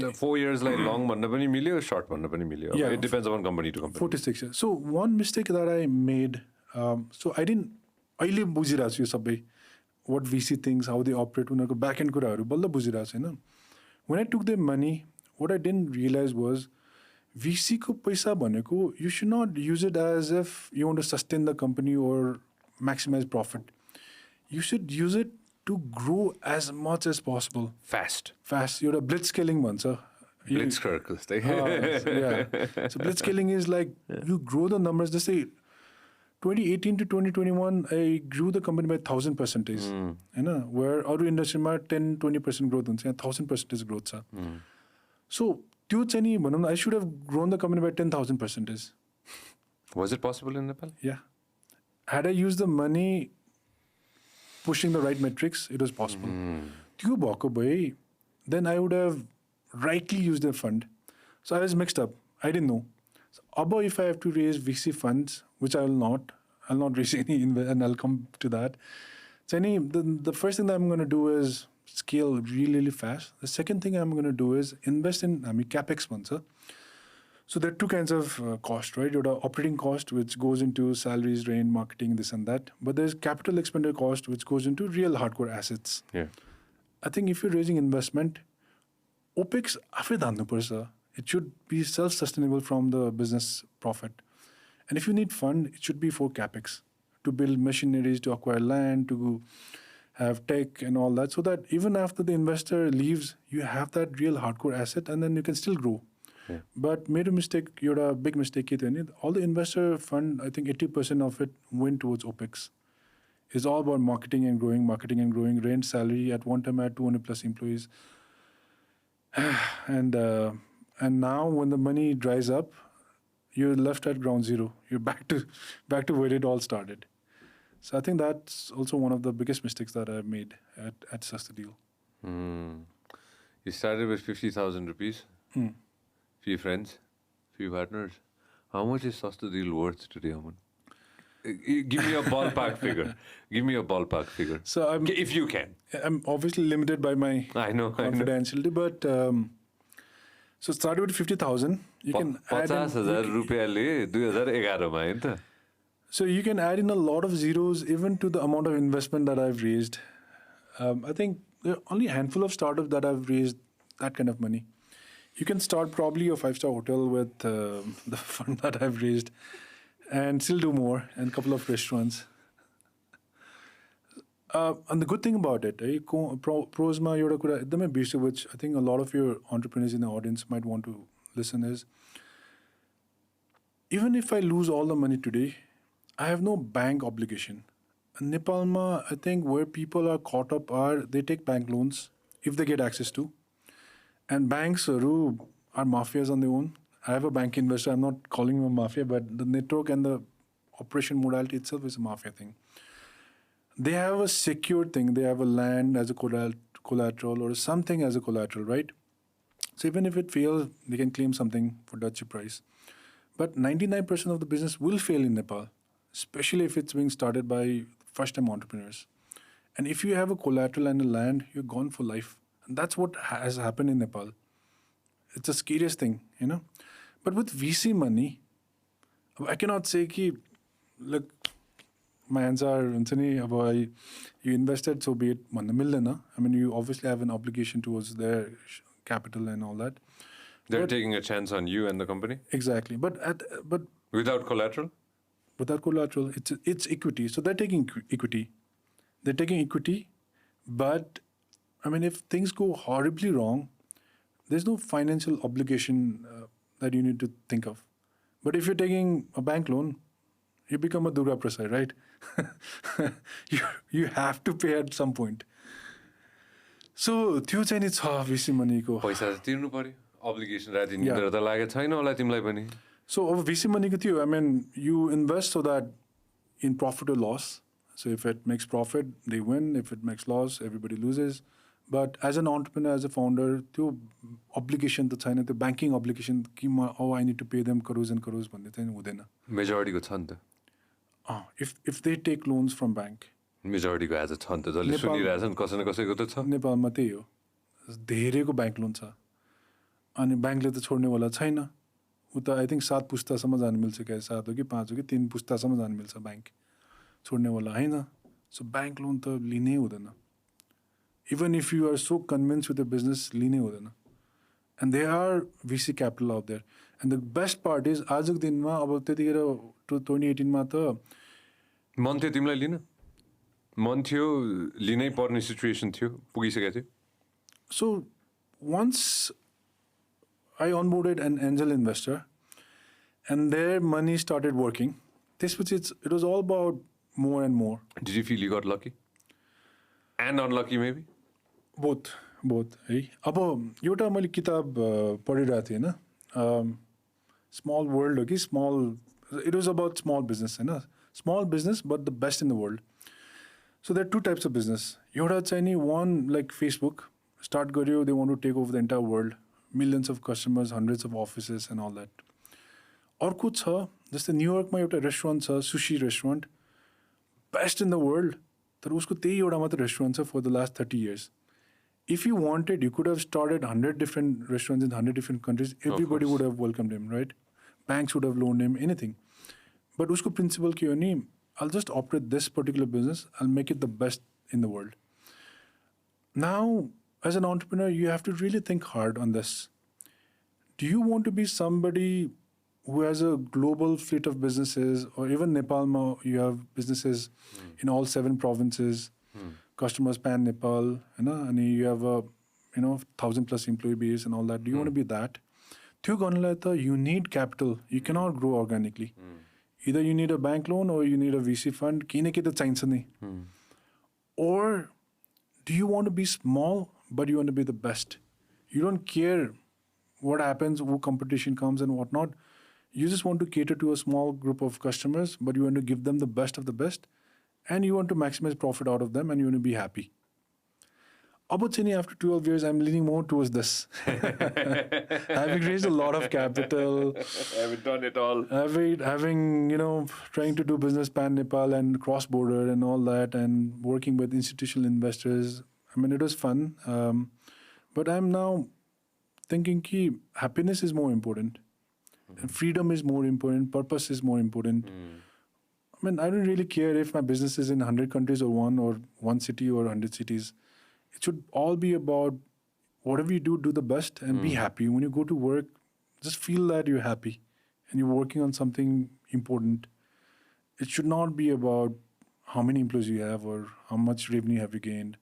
4 years like long भन्दा पनि मिल्यो, short भन्दा पनि मिल्यो. Yeah. It depends upon company to company. 4 to 6 years. So one mistake that I made, so I didn't, अहिले बुझिरहेको छु यो सबै, what VC thinks, how they operate, उनीहरूको back end कुराहरू बल्ल बुझिरहेको छु होइन. When I took their money, what I didn't realize was VC को पैसा भनेको you should not use it as if you want to sustain the company or maximize profit. You should use it to grow as much as possible. Fast. You're a blitzscaling भन्छ. Blitzkrieg. Yeah. So blitzscaling is like you grow the numbers. Just say 2018 to 2021, I grew the company by 1,000%. You know, where other industry ma 10-20% growth huncha, 1,000% growth cha. So I should have grown the company by 10,000%. Was it possible in Nepal? Yeah. Had I used the money pushing the right metrics, it was possible. Then I would have rightly used the fund. So I was mixed up. I didn't know. So if I have to raise VC funds, which I will not, I'll not raise any, and I'll come to that. So the first thing that I'm going to do is scale really, really fast. The second thing I'm going to do is invest in capex funds. So there are two kinds of cost, right? You have operating cost, which goes into salaries, rent, marketing, this and that. But there's capital expenditure cost, which goes into real hardcore assets. Yeah. I think if you're raising investment, OPEX, it should be self-sustainable from the business profit. And if you need fund, it should be for capex, to build machineries, to acquire land, to have tech and all that, so that even after the investor leaves, you have that real hardcore asset and then you can still grow. Yeah. But made a mistake, you're a big mistake. All the investor fund, I think 80% of it went towards OPEX. It's all about marketing and growing, rent, salary. At one time I had 200 plus employees. And now when the money dries up, you're left at ground zero. You're back to where it all started. So I think that's also one of the biggest mistakes that I've made at Sastodeal. You started with 50,000 rupees, few friends, few partners. How much is Sastodeal worth today, Amun? Give me a ballpark figure. So if you can. I'm obviously limited by my confidentiality, but so it started with 50,000. You can add in, 50,000 rupiyaँले 2011 मा हैन त. So you can add in a lot of zeros even to the amount of investment that I've raised. I think there are only a handful of startups that have raised that kind of money. You can start probably a 5-star hotel with the fund that I've raised and still do more, and a couple of restaurants. And the good thing about it, prosma euta kura ekdamai birse, which I think a lot of your entrepreneurs in the audience might want to listen, is even if I lose all the money today, I have no bank obligation. In Nepal, I think where people are caught up are they take bank loans if they get access to. And banks are mafias on their own. I have a bank investor. I'm not calling him a mafia, but the network and the operation modality itself is a mafia thing. They have a secured thing. They have a land as a collateral or something as a collateral, right? So even if it fails, they can claim something for that cheap price. But 99% of the business will fail in Nepal, especially if it's being started by first-time entrepreneurs. And if you have a collateral and a land, you're gone for life. And that's what has happened in Nepal. It's the scariest thing, you know. But with VC money, I cannot say, look, my hands are, you invested, so be it. I mean, you obviously have an obligation towards their capital and all that. They're taking a chance on you and the company? Exactly. But without collateral? Without collateral, it's equity. So they're taking equity. But I mean, if things go horribly wrong, there's no financial obligation that you need to think of. But if you're taking a bank loan, you become a Durga Prasad, right? you have to pay at some point. So, त्यो चाहिँ नि छ VC money को. पैसा तिर्नु पर्यो. Obligation राति निद्रा त लागेको छैन होला तिमीलाई पनि. So, VC money को थियो, I mean, you invest so that in profit or loss. So, if it makes profit, they win. If it makes loss, everybody loses. But as an entrepreneur, as a founder, त्यो obligation त छैन, त्यो banking obligation कि I need to pay them crores and crores भन्ने चाहिँ हुँदैन. Majority को छ नि त. If they take loans from bank. Majority को आज छ नि त, जसले सुनिरहेछन् कसै न कसैको त छ. नेपालमा त्यही हो. धेरैको bank loan छ. अनि ब्याङ्कले त छोड्नेवाला छैन उता आई थिङ्क 7 पुस्तासम्म जानु मिल्छ क्या 7 हो कि 5 हो कि 3 पुस्तासम्म जानु मिल्छ ब्याङ्क छोड्नेवाला होइन सो ब्याङ्क लोन त लिनै हुँदैन even if you are so convince with the business लिनै हुँदैन and they are VC capital out there and the best part is आजको दिनमा अब त्यतिखेर 2018 त मन थियो तिमीलाई लिन मन थियो लिनै पर्ने सिचुएसन थियो पुगिसकेको थियो So once I onboarded an angel investor and their money started working, it was all about more and more. Did you feel you got lucky? And unlucky maybe? Both. है अब एउटा मैले किताब पढिरहेको थिएँ होइन स्मल वर्ल्ड हो कि it was about small business होइन small business but the best in the world so there 2 types of business एउटा चाहिँ नि वान लाइक फेसबुक स्टार्ट गर्यो they want to take over the entire world millions of customers hundreds of offices and all that अर्को छ जस्तै न्युयोर्कमा एउटा restaurant छ sushi restaurant best in the world तर उसको त्यही एउटा मात्र रेस्टुरेन्ट छ for the last 30 years if you wanted you could have started 100 different restaurants in 100 different countries everybody would have welcomed him right banks would have loaned him anything but usko principle ke ho ni I'll just operate this particular business I'll make it the best in the world now as an entrepreneur you have to really think hard on this do you want to be somebody who has a global fleet of businesses or even Nepal you have businesses in all 7 provinces customers pan Nepal, and you have a 1,000+ employee base and all that. Do you want to be that? You need capital. You cannot grow organically. Either you need a bank loan or you need a VC fund. Or do you want to be small but you want to be the best? You don't care what happens, who competition comes and whatnot. You just want to cater to a small group of customers, but you want to give them the best of the best. And you want to maximize profit out of them and you want to be happy. Abuchini, after 12 years, I'm leaning more towards this. Having raised a lot of capital. Having done it all. Having, trying to do business pan-Nepal and cross-border and all that and working with institutional investors. I mean, it was fun. But I'm now thinking ki happiness is more important. And freedom is more important. Purpose is more important. I mean, I don't really care if my business is in 100 countries or one city or 100 cities. It should all be about whatever you do the best and be happy. When you go to work, just feel that you're happy and you're working on something important. It should not be about how many employees you have or how much revenue have you gained.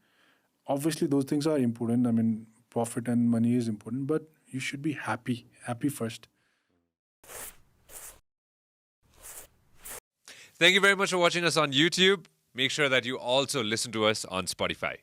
Obviously, those things are important. I mean, profit and money is important, but you should be happy first. Thank you very much for watching us on YouTube. Make sure that you also listen to us on Spotify.